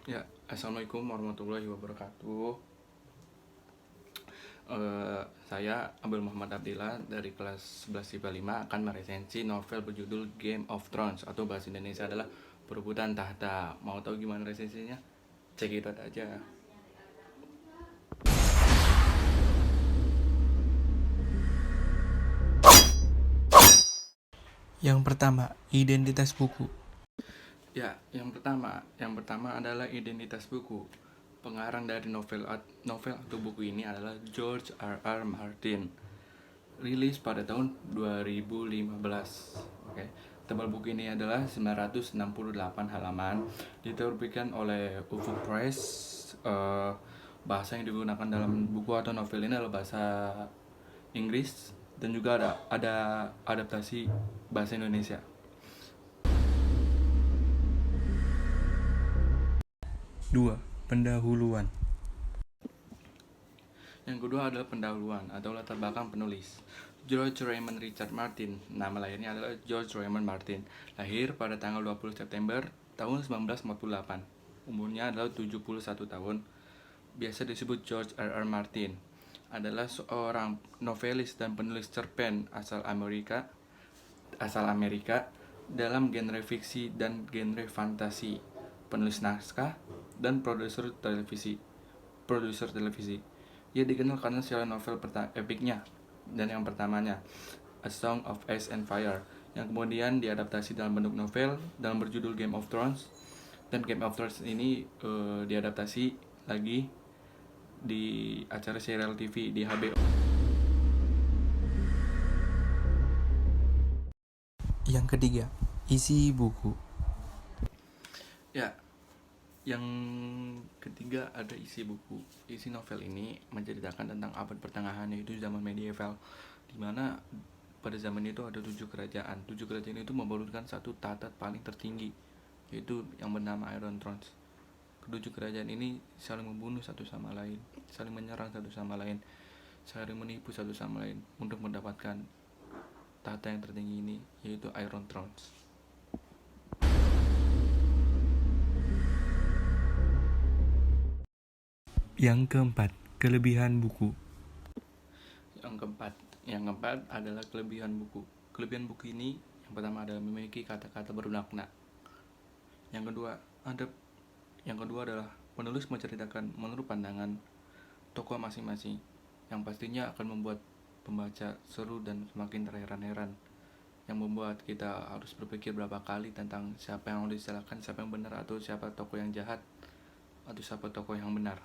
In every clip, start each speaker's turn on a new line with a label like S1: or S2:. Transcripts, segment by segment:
S1: Ya, assalamualaikum warahmatullahi wabarakatuh. Saya Abdul Muhammad Abdillah dari kelas 11 IPA 5 akan meresensi novel berjudul Game of Thrones atau bahasa Indonesia adalah Perebutan Tahta. Mau tahu gimana resensinya? Cek itu aja.
S2: Yang pertama, identitas buku.
S1: Ya, yang pertama adalah identitas buku. Pengarang dari novel atau buku ini adalah George R.R. Martin. Rilis pada tahun 2015. Oke. Tebal buku ini adalah 968 halaman, diterbitkan oleh Ufuk Press. Bahasa yang digunakan dalam buku atau novel ini adalah bahasa Inggris dan juga ada adaptasi bahasa Indonesia.
S2: 2. Pendahuluan.
S1: Yang kedua adalah pendahuluan atau latar belakang penulis. George Raymond Richard Martin. Nama lahirnya adalah George Raymond Martin. Lahir pada tanggal 20 September tahun 1948. Umurnya adalah 71 tahun. Biasa disebut George R.R. Martin. Adalah seorang novelis dan penulis cerpen asal Amerika dalam genre fiksi dan genre fantasi, penulis naskah dan produser televisi. Ia dikenal karena serial novel epicnya dan yang pertamanya, A Song of Ice and Fire, yang kemudian diadaptasi dalam bentuk novel dalam berjudul Game of Thrones. Dan Game of Thrones ini diadaptasi lagi di acara serial TV di HBO.
S2: Yang ketiga, isi buku.
S1: Ya, yang ketiga ada isi buku. Isi novel ini menceritakan tentang abad pertengahan, yaitu zaman medieval, di mana pada zaman itu ada 7 kerajaan. 7 kerajaan itu membalukan satu tahta paling tertinggi, yaitu yang bernama Iron Thrones. Ketujuh kerajaan ini saling membunuh satu sama lain, saling menyerang satu sama lain, saling menipu satu sama lain untuk mendapatkan tahta yang tertinggi ini, yaitu Iron Thrones.
S2: Yang keempat, kelebihan buku.
S1: Yang keempat adalah kelebihan buku. Kelebihan buku ini yang pertama adalah memiliki kata-kata bermakna. Yang kedua ada yang kedua adalah penulis menceritakan menurut pandangan tokoh masing-masing, yang pastinya akan membuat pembaca seru dan semakin terheran-heran, yang membuat kita harus berpikir berapa kali tentang siapa yang harus disalahkan, siapa yang benar, atau siapa tokoh yang jahat, atau siapa tokoh yang benar.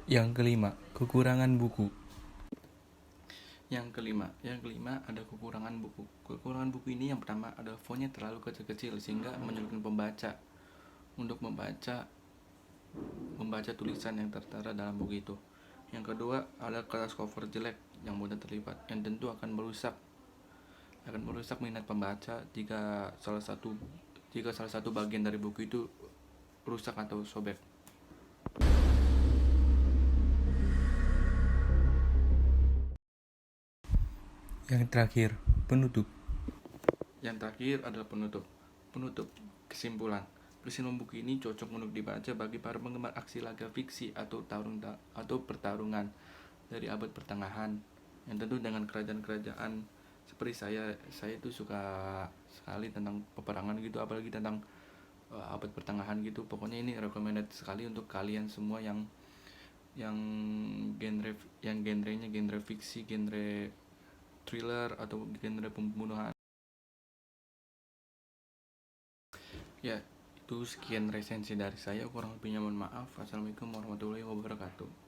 S2: Yang kelima, kekurangan buku.
S1: Yang kelima ada kekurangan buku. Kekurangan buku ini yang pertama adalah fontnya terlalu kecil-kecil sehingga menyulitkan pembaca untuk membaca tulisan yang tertera dalam buku itu. Yang kedua adalah kertas cover jelek yang mudah terlipat, yang tentu akan merusak minat pembaca jika salah satu bagian dari buku itu rusak atau sobek.
S2: Yang terakhir, penutup.
S1: Yang terakhir adalah penutup kesimpulan. Kesimpulan buku ini cocok untuk dibaca bagi para penggemar aksi laga fiksi atau pertarungan dari abad pertengahan, yang tentu dengan kerajaan-kerajaan seperti saya itu suka sekali tentang peperangan gitu, apalagi tentang abad pertengahan gitu. Pokoknya ini recommended sekali untuk kalian semua yang genrenya genre fiksi, genre thriller atau genre pembunuhan. Ya, itu sekian resensi dari saya. Kurang lebihnya mohon maaf. Assalamualaikum warahmatullahi wabarakatuh.